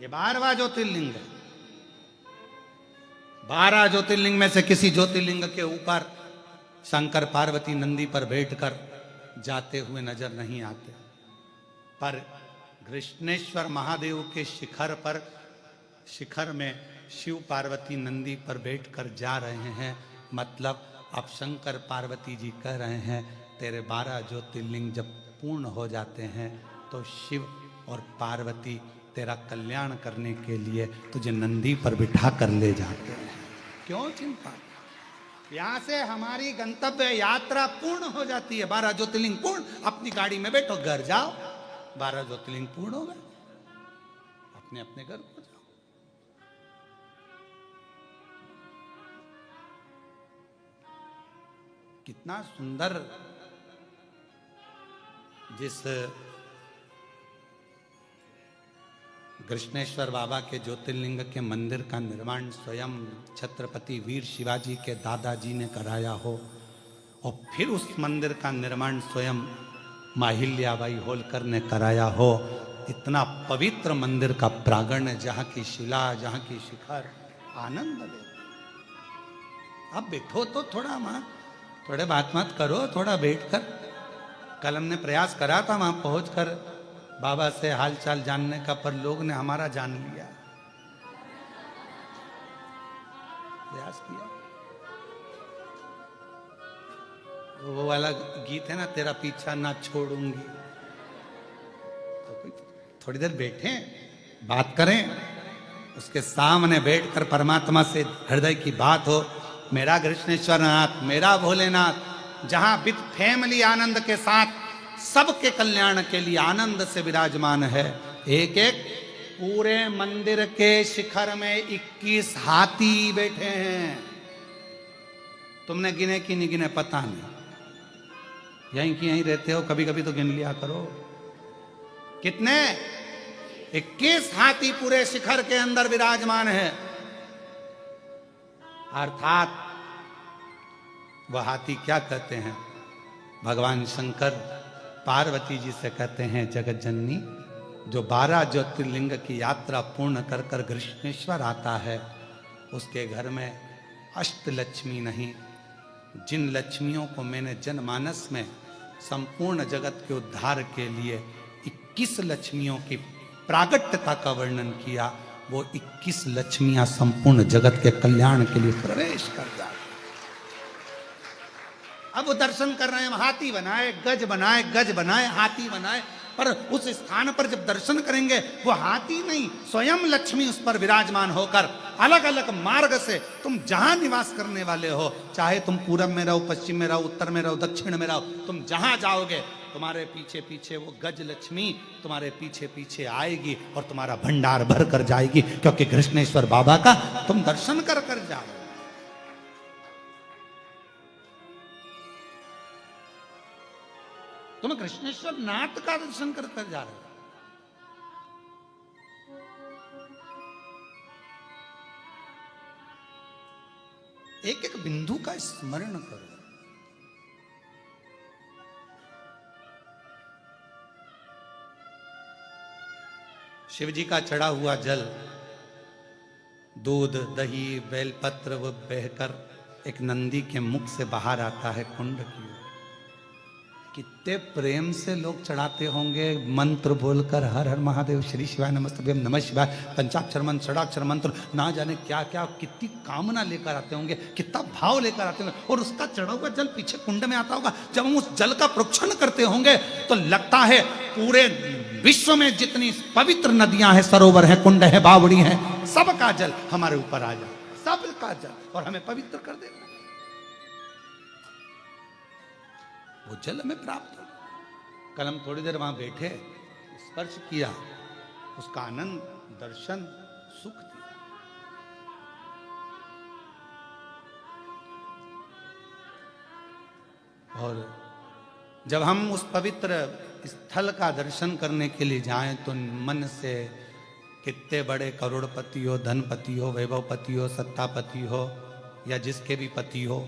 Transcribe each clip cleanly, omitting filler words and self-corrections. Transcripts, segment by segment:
ये 12वां ज्योतिर्लिंग है। 12 ज्योतिर्लिंग में से किसी ज्योतिर्लिंग के ऊपर शंकर पार्वती नंदी पर बैठकर जाते हुए नजर नहीं आते, पर कृष्णेश्वर महादेव के शिखर में शिव पार्वती नंदी पर बैठकर जा रहे हैं। मतलब अब शंकर पार्वती जी कह रहे हैं तेरे 12 ज्योतिर्लिंग जब पूर्ण हो जाते हैं तो शिव और पार्वती तेरा कल्याण करने के लिए तुझे नंदी पर बिठा कर ले जाते हैं। क्यों चिंता? यहां से हमारी गंतव्य यात्रा पूर्ण हो जाती है। 12 ज्योतिर्लिंग पूर्ण, अपनी गाड़ी में बैठो, घर जाओ। 12 ज्योतिर्लिंग पूर्ण हो गए, अपने अपने घर को जाओ। कितना सुंदर जिस कृष्णेश्वर बाबा के ज्योतिर्लिंग के मंदिर का निर्माण स्वयं छत्रपति वीर शिवाजी के दादाजी ने कराया हो, और फिर उस मंदिर का निर्माण स्वयं माहिल्याबाई होलकर ने कराया हो, इतना पवित्र मंदिर का प्रांगण, जहाँ की शिला, जहाँ की शिखर आनंद ले। अब बैठो तो थोड़ा वहां, थोड़े बात मत करो, थोड़ा बैठकर। कल हमने प्रयास करा था वहां पहुंचकर बाबा से हालचाल जानने का, पर लोग ने हमारा जान लिया। प्रयास किया, वो वाला गीत है ना, तेरा पीछा ना छोड़ूंगी। तो थोड़ी देर बैठे, बात करें, उसके सामने बैठकर परमात्मा से हृदय की बात हो। मेरा कृष्णेश्वर नाथ, मेरा भोलेनाथ, जहां विद फैमिली आनंद के साथ सबके कल्याण के लिए आनंद से विराजमान है। एक एक पूरे मंदिर के शिखर में 21 हाथी बैठे हैं। तुमने गिने कि नहीं गिने पता नहीं, यहीं की यहीं रहते हो, कभी कभी तो गिन लिया करो। कितने? 21 हाथी पूरे शिखर के अंदर विराजमान है। अर्थात वह हाथी क्या कहते हैं? भगवान शंकर पार्वती जी से कहते हैं, जगत जननी, जो 12 ज्योतिर्लिंग की यात्रा पूर्ण कर कर कृष्णेश्वर आता है, उसके घर में अष्टलक्ष्मी नहीं, जिन लक्ष्मियों को मैंने जनमानस में संपूर्ण जगत के उद्धार के लिए 21 लक्ष्मियों की प्रागट्यता का वर्णन किया, वो 21 लक्ष्मियां संपूर्ण जगत के कल्याण के लिए प्रवेश कर जाए। अब वो दर्शन कर रहे हैं, हाथी बनाए, गज बनाए, हाथी बनाए, पर उस स्थान पर जब दर्शन करेंगे वो हाथी नहीं, स्वयं लक्ष्मी उस पर विराजमान होकर अलग अलग मार्ग से, तुम जहां निवास करने वाले हो, चाहे तुम पूरब में रहो, पश्चिम में रहो, उत्तर में रहो, दक्षिण में रहो, तुम जहां जाओगे तुम्हारे पीछे पीछे वो गज लक्ष्मी तुम्हारे पीछे पीछे आएगी और तुम्हारा भंडार भर कर जाएगी, क्योंकि कृष्णेश्वर बाबा का तुम दर्शन कर कर जाओ। तुम कृष्णेश्वर नाथ का दर्शन कर कर जा रहे हो। एक एक बिंदु का स्मरण करो। शिव जी का चढ़ा हुआ जल, दूध, दही, बेलपत्र वो बहकर एक नंदी के मुख से बाहर आता है कुंड की ओर। कितने प्रेम से लोग चढ़ाते होंगे, मंत्र बोलकर, हर हर महादेव, श्री शिवाय नमस्तभ्यम, नमः शिवाय, पंचाक्षर मंत्र, षडाक्षर मंत्र, ना जाने क्या क्या, कितनी कामना लेकर आते होंगे, कितना भाव लेकर आते होंगे, और उसका चढ़ा हुआ जल पीछे कुंड में आता होगा। जब हम उस जल का प्रोक्षण करते होंगे तो लगता है पूरे विश्व में जितनी पवित्र नदियां हैं, सरोवर है, कुंड है, बावड़ी है, सबका जल हमारे ऊपर आ जाए, सबका जल, और हमें पवित्र कर देगा। वो जल हमें प्राप्त हो। कल हम थोड़ी देर वहां बैठे, स्पर्श किया, उसका आनंद, दर्शन, सुख दिया। और जब हम उस पवित्र स्थल का दर्शन करने के लिए जाएं तो मन से कितने बड़े करोड़पति हो, धनपति हो, वैभवपति हो, सत्तापति हो, या जिसके भी पति हो,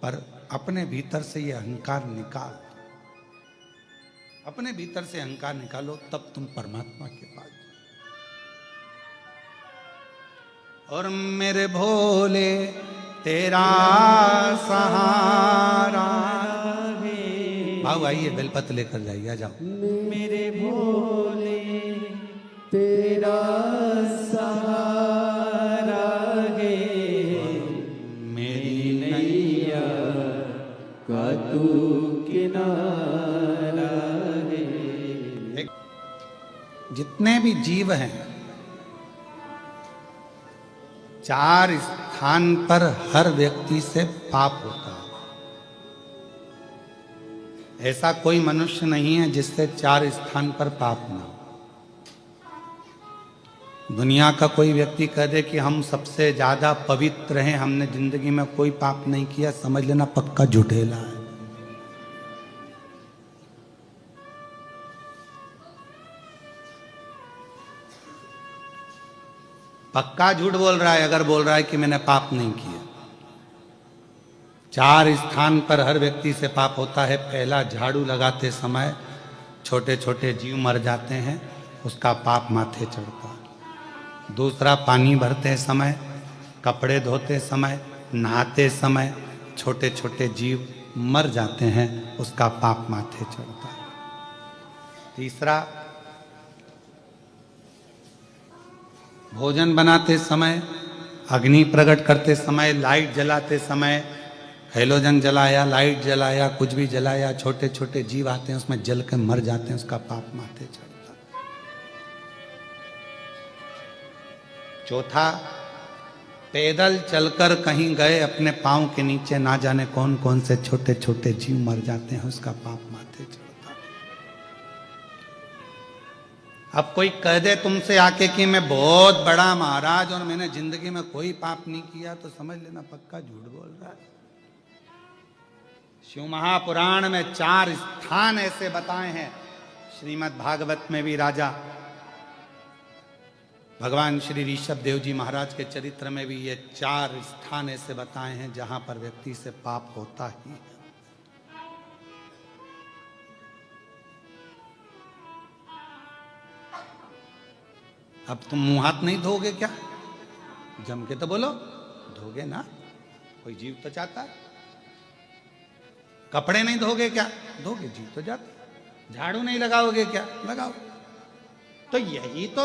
पर अपने भीतर से ये अहंकार निकाल, अपने भीतर से अहंकार निकालो, तब तुम परमात्मा के पास। और मेरे भोले तेरा सहारा है। भाव आइए बेलपत्र लेकर जाइए, आ जाओ। मेरे भोले तेरा सहारा है, मेरी नैया का तू किनारा है। जितने भी जीव हैं, चार स्थान पर हर व्यक्ति से पाप होता है। ऐसा कोई मनुष्य नहीं है जिससे चार स्थान पर पाप ना हो। दुनिया का कोई व्यक्ति कह दे कि हम सबसे ज्यादा पवित्र हैं, हमने जिंदगी में कोई पाप नहीं किया, समझ लेना पक्का झूठेला है। पक्का झूठ बोल रहा है अगर बोल रहा है कि मैंने पाप नहीं किया। चार स्थान पर हर व्यक्ति से पाप होता है। पहला, झाड़ू लगाते समय छोटे छोटे जीव मर जाते हैं, उसका पाप माथे चढ़ता है। दूसरा, पानी भरते समय, कपड़े धोते समय, नहाते समय छोटे छोटे जीव मर जाते हैं, उसका पाप माथे चढ़ता है। तीसरा, भोजन बनाते समय, अग्नि प्रकट करते समय, लाइट जलाते समय, हेलोजन जलाया, लाइट जलाया, कुछ भी जलाया, छोटे छोटे जीव आते हैं उसमें जल के मर जाते हैं, उसका पाप माथे चढ़ता। चौथा, पैदल चलकर कहीं गए, अपने पांव के नीचे ना जाने कौन कौन से छोटे छोटे जीव मर जाते हैं, उसका पाप माथे चढ़ता। अब कोई कह दे तुमसे आके कि मैं बहुत बड़ा महाराज और मैंने जिंदगी में कोई पाप नहीं किया, तो समझ लेना पक्का झूठ बोल रहा है। शिव महापुराण में 4 स्थान ऐसे बताए हैं, श्रीमद् भागवत में भी राजा भगवान श्री ऋषभ देव जी महाराज के चरित्र में भी ये 4 स्थान ऐसे बताए हैं जहां पर व्यक्ति से पाप होता ही है। अब तुम मुंह हाथ नहीं धोगे क्या? जम के तो बोलो, धोगे ना, कोई जीव तो चाहता है। कपड़े नहीं धोगे क्या? धोगे, जीव तो जाता। झाड़ू नहीं लगाओगे क्या? लगाओ। तो यही तो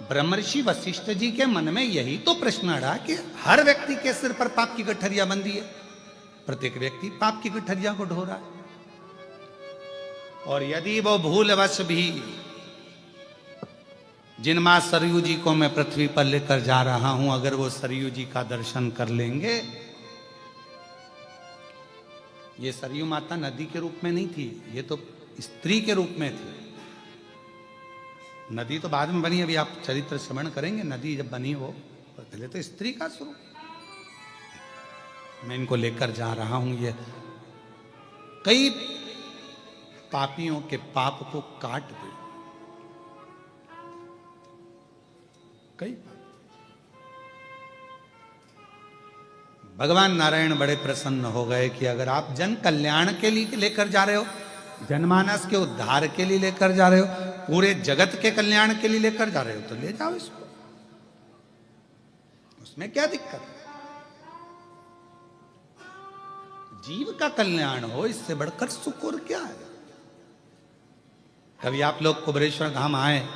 ब्रह्मर्षि वशिष्ठ जी के मन में यही तो प्रश्न अड़ा कि हर व्यक्ति के सिर पर पाप की गठरिया बंधी है, प्रत्येक व्यक्ति पाप की गठरिया को ढो रहा है। और यदि वो भूलवश भी, जिन मां सरयू जी को मैं पृथ्वी पर लेकर जा रहा हूं, अगर वो सरयू जी का दर्शन कर लेंगे, ये सरयू माता नदी के रूप में नहीं थी, ये तो स्त्री के रूप में थी। नदी तो बाद में बनी, अभी आप चरित्र श्रवण करेंगे। नदी जब बनी वो पहले तो स्त्री का स्वरूप। मैं इनको लेकर जा रहा हूं, ये कई पापियों के पाप को काट दे। कई भगवान नारायण बड़े प्रसन्न हो गए कि अगर आप जन कल्याण के लिए लेकर जा रहे हो, जनमानस के उद्धार के लिए लेकर जा रहे हो, पूरे जगत के कल्याण के लिए लेकर जा रहे हो, तो ले जाओ इसको, उसमें क्या दिक्कत है? जीव का कल्याण हो, इससे बढ़कर सुख और क्या है? कभी आप लोग कुबेरेश्वर धाम आए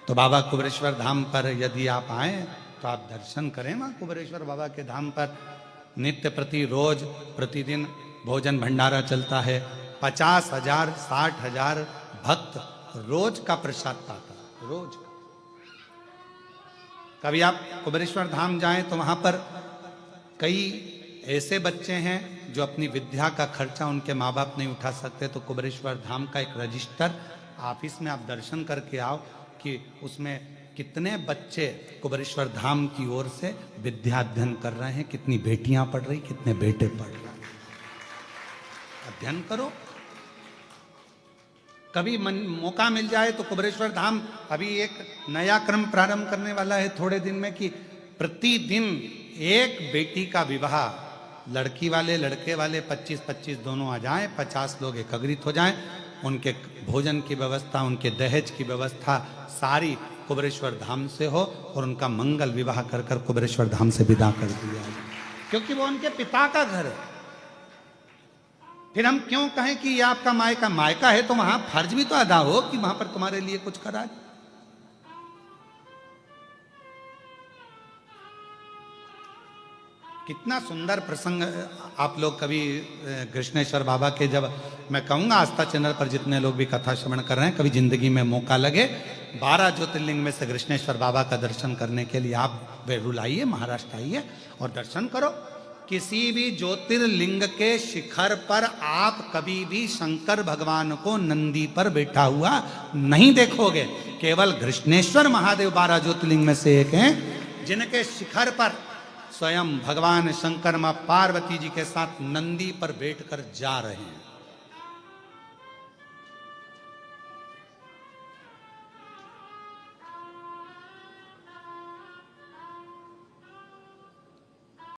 तो बाबा कुबेरेश्वर धाम पर यदि आप आए तो आप दर्शन करें। वहां कुबेरेश्वर बाबा के धाम पर नित्य प्रति रोज प्रतिदिन भोजन भंडारा चलता है। 50,000 60,000 भक्त रोज का प्रसाद पाता, रोज। कभी आप कुबेरेश्वर धाम जाएं तो वहां पर कई ऐसे बच्चे हैं जो अपनी विद्या का खर्चा उनके माँ बाप नहीं उठा सकते, तो कुबेरेश्वर धाम का एक रजिस्टर ऑफिस में आप दर्शन करके आओ कि उसमें कितने बच्चे कुबेरेश्वर धाम की ओर से विद्या अध्ययन कर रहे हैं, कितनी बेटियां पढ़ रही, कितने बेटे पढ़ रहे हैं। अध्ययन करो। कभी मौका मिल जाए तो कुबेरेश्वर धाम अभी एक नया क्रम प्रारंभ करने वाला है थोड़े दिन में कि प्रतिदिन एक बेटी का विवाह, लड़की वाले लड़के वाले 25-25 दोनों आ जाएं, 50 लोग एकत्रित हो जाएं, उनके भोजन की व्यवस्था, उनके दहेज की व्यवस्था सारी कुबेरेश्वर धाम से हो और उनका मंगल विवाह कर कर कुबेरेश्वर धाम से विदा कर दिया जाए, क्योंकि वो उनके पिता का घर है। फिर हम क्यों कहें कि ये आपका मायका? मायका है तो वहां फर्ज भी तो अदा हो कि वहां पर तुम्हारे लिए कुछ करा जाए। कितना सुंदर प्रसंग। आप लोग कभी कृष्णेश्वर बाबा के, जब मैं कहूंगा आस्था चैनल पर जितने लोग भी कथा श्रवण कर रहे हैं, कभी जिंदगी में मौका लगे 12 ज्योतिर्लिंग में से कृष्णेश्वर बाबा का दर्शन करने के लिए आप बेरुल आइए, महाराष्ट्र आइए और दर्शन करो। किसी भी ज्योतिर्लिंग के शिखर पर आप कभी भी शंकर भगवान को नंदी पर बैठा हुआ नहीं देखोगे। केवल कृष्णेश्वर महादेव 12 ज्योतिर्लिंग में से एक हैं, जिनके शिखर पर स्वयं भगवान शंकर मां पार्वती जी के साथ नंदी पर बैठकर जा रहे हैं।